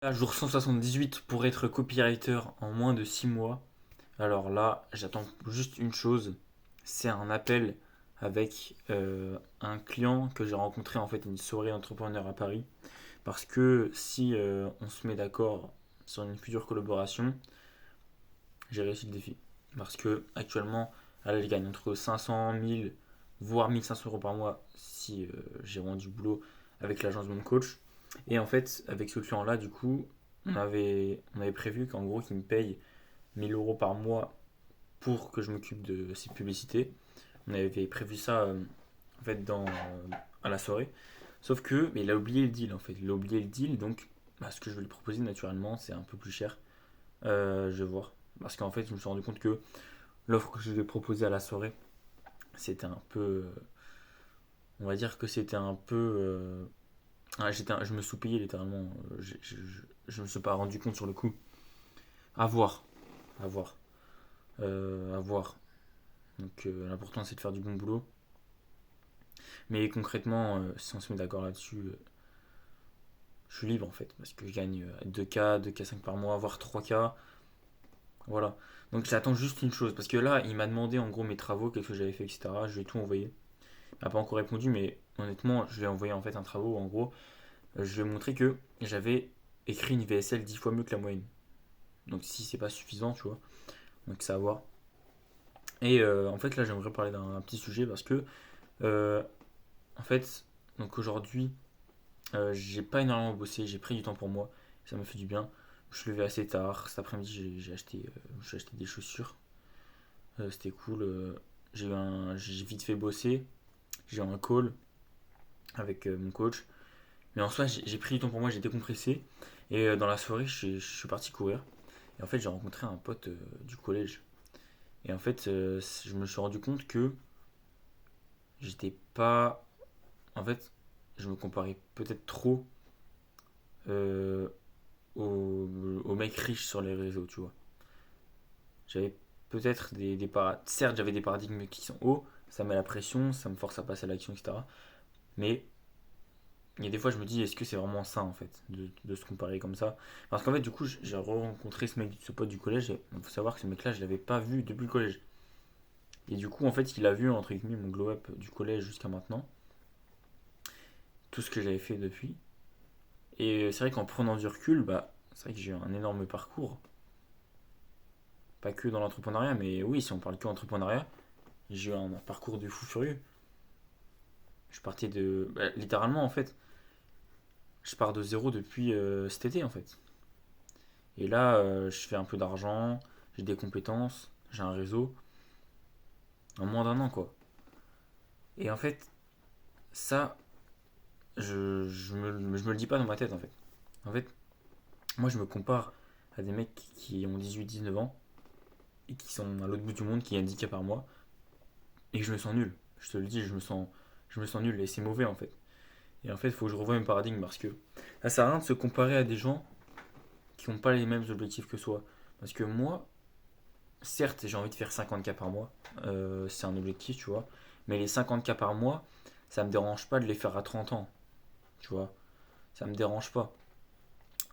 Là, jour 178 pour être copywriter en moins de 6 mois. Alors là, j'attends juste une chose, c'est un appel avec un client que j'ai rencontré en fait à une soirée entrepreneur à Paris. Parce que si on se met d'accord sur une future collaboration, j'ai réussi le défi. Parce que actuellement, elle gagne entre 500, 1000, voire 1500 euros par mois si j'ai rendu du boulot avec l'agence de mon coach. Et en fait, avec ce client-là, du coup, on avait prévu qu'en gros, qu'il me paye 1000 euros par mois pour que je m'occupe de ses publicités. On avait prévu ça en fait à la soirée. Sauf que, mais il a oublié le deal en fait. Il a oublié le deal, donc ce que je vais lui proposer naturellement, c'est un peu plus cher. Je vais voir. Parce qu'en fait, je me suis rendu compte que l'offre que je lui ai proposée à la soirée, c'était un peu. On va dire que c'était un peu. Je me sous-payais littéralement. Je me suis pas rendu compte sur le coup. À voir. À voir. À voir. Donc l'important c'est de faire du bon boulot. Mais concrètement, si on se met d'accord là-dessus, je suis libre en fait. Parce que je gagne 2K, 2K5 par mois, voire 3K. Voilà. Donc j'attends juste une chose. Parce que là, il m'a demandé en gros mes travaux, qu'est-ce que j'avais fait, etc. Je lui ai tout envoyé. Il n'a pas encore répondu, mais honnêtement, je lui ai envoyé en fait un travaux. En gros, je lui ai montré que j'avais écrit une VSL 10 fois mieux que la moyenne. Donc si c'est pas suffisant, tu vois. Donc ça à voir. Et en fait, là, j'aimerais parler d'un petit sujet parce que, euh, en fait, donc aujourd'hui, j'ai pas énormément bossé, j'ai pris du temps pour moi, ça m'a fait du bien. Je suis levé assez tard, cet après-midi, j'ai acheté des chaussures, c'était cool. J'ai vite fait bosser, j'ai eu un call avec mon coach. Mais en soi, j'ai pris du temps pour moi, j'ai décompressé. Et dans la soirée, je suis parti courir. Et en fait, j'ai rencontré un pote du collège. Et en fait, je me suis rendu compte que j'étais pas. En fait, je me comparais peut-être trop euh, aux mecs riches sur les réseaux, tu vois. J'avais peut-être certes, j'avais des paradigmes qui sont hauts, ça met la pression, ça me force à passer à l'action, etc. Mais il y a des fois, je me dis, est-ce que c'est vraiment ça, en fait, de se comparer comme ça. Parce qu'en fait, du coup, j'ai rencontré ce pote du collège, et il faut savoir que ce mec-là, je l'avais pas vu depuis le collège. Et du coup, en fait, il a vu, entre guillemets, mon glow-up du collège jusqu'à maintenant, tout ce que j'avais fait depuis. Et c'est vrai qu'en prenant du recul, c'est vrai que j'ai eu un énorme parcours. Pas que dans l'entrepreneuriat, mais oui, si on parle que d'entrepreneuriat, j'ai eu un parcours de fou furieux. Je partais littéralement, en fait, je pars de zéro depuis cet été, en fait. Et là, je fais un peu d'argent, j'ai des compétences, j'ai un réseau, en moins d'un an, quoi. Et en fait, ça, je me le dis pas dans ma tête, en fait. En fait, moi, je me compare à des mecs qui ont 18, 19 ans et qui sont à l'autre bout du monde, qui gagnent 10K par mois, et que je me sens nul. Je te le dis, je me sens nul, et c'est mauvais, en fait. Et en fait, il faut que je revoie mes paradigmes parce que ça sert à rien de se comparer à des gens qui n'ont pas les mêmes objectifs que soi. Parce que moi, certes, j'ai envie de faire 50K par mois, c'est un objectif, tu vois. Mais les 50K par mois, ça me dérange pas de les faire à 30 ans, tu vois. Ça me dérange pas.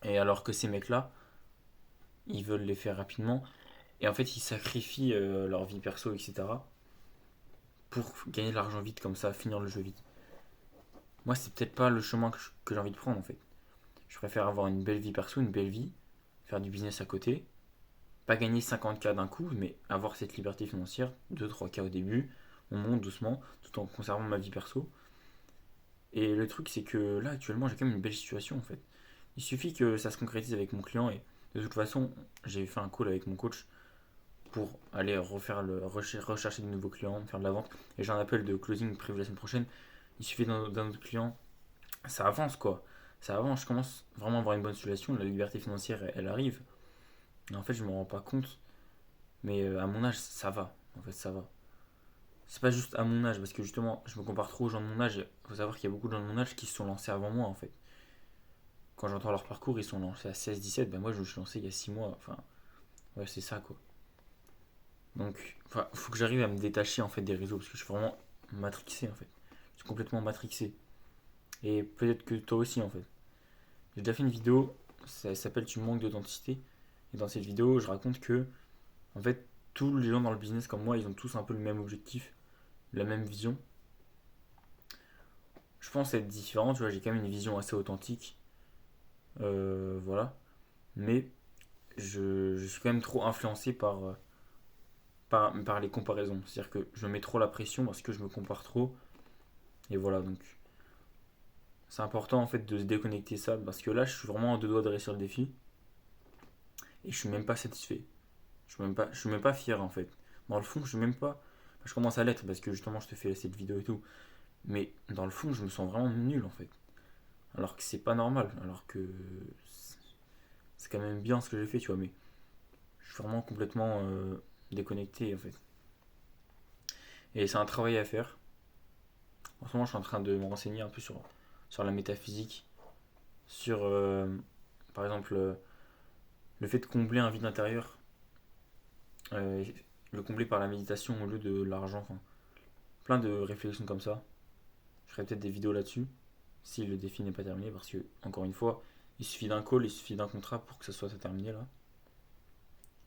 Et alors que ces mecs-là, ils veulent les faire rapidement. Et en fait, ils sacrifient leur vie perso, etc. pour gagner de l'argent vite, comme ça, finir le jeu vite. Moi, c'est peut-être pas le chemin que j'ai envie de prendre, en fait. Je préfère avoir une belle vie perso, une belle vie, faire du business à côté, pas gagner 50K d'un coup, mais avoir cette liberté financière, 2-3K au début, on monte doucement, tout en conservant ma vie perso. Et le truc, c'est que là, actuellement, j'ai quand même une belle situation en fait. Il suffit que ça se concrétise avec mon client et de toute façon, j'ai fait un call avec mon coach pour aller rechercher de nouveaux clients, faire de la vente. Et j'ai un appel de closing prévu la semaine prochaine. Il suffit d'un autre client, ça avance quoi. Ça avance, je commence vraiment à avoir une bonne situation. La liberté financière, elle arrive. Et en fait, je me rends pas compte. Mais à mon âge, ça va. En fait, ça va. C'est pas juste à mon âge, parce que justement, je me compare trop aux gens de mon âge. Il faut savoir qu'il y a beaucoup de gens de mon âge qui se sont lancés avant moi, en fait. Quand j'entends leur parcours, ils sont lancés à 16, 17. Ben moi, je me suis lancé il y a 6 mois. Enfin, ouais, c'est ça, quoi. Donc, enfin, faut que j'arrive à me détacher, en fait, des réseaux, parce que je suis vraiment matrixé, en fait. Je suis complètement matrixé. Et peut-être que toi aussi, en fait. J'ai déjà fait une vidéo ça s'appelle Tu manques d'authenticité. Et dans cette vidéo, je raconte que, en fait, tous les gens dans le business comme moi, ils ont tous un peu le même objectif, la même vision. Je pense être différent, tu vois, j'ai quand même une vision assez authentique. Voilà. Mais je suis quand même trop influencé par les comparaisons. C'est-à-dire que je me mets trop la pression parce que je me compare trop. Et voilà, donc c'est important en fait de se déconnecter ça parce que là, je suis vraiment à deux doigts de réussir le défi et je suis même pas satisfait. Je suis même pas fier en fait. Dans le fond, je suis même pas. Je commence à l'être parce que justement, je te fais cette vidéo et tout. Mais dans le fond, je me sens vraiment nul en fait. Alors que c'est pas normal. Alors que c'est quand même bien ce que j'ai fait, tu vois. Mais je suis vraiment complètement déconnecté en fait. Et c'est un travail à faire. En ce moment, je suis en train de me renseigner un peu sur la métaphysique, sur par exemple le fait de combler un vide intérieur, euh, le combler par la méditation au lieu de l'argent. Enfin, plein de réflexions comme ça. Je ferai peut-être des vidéos là-dessus si le défi n'est pas terminé parce que, encore une fois, il suffit d'un call, il suffit d'un contrat pour que ça soit terminé là.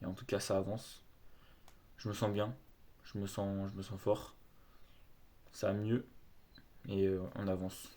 Et en tout cas, ça avance. Je me sens bien, je me sens fort, ça va mieux et on avance.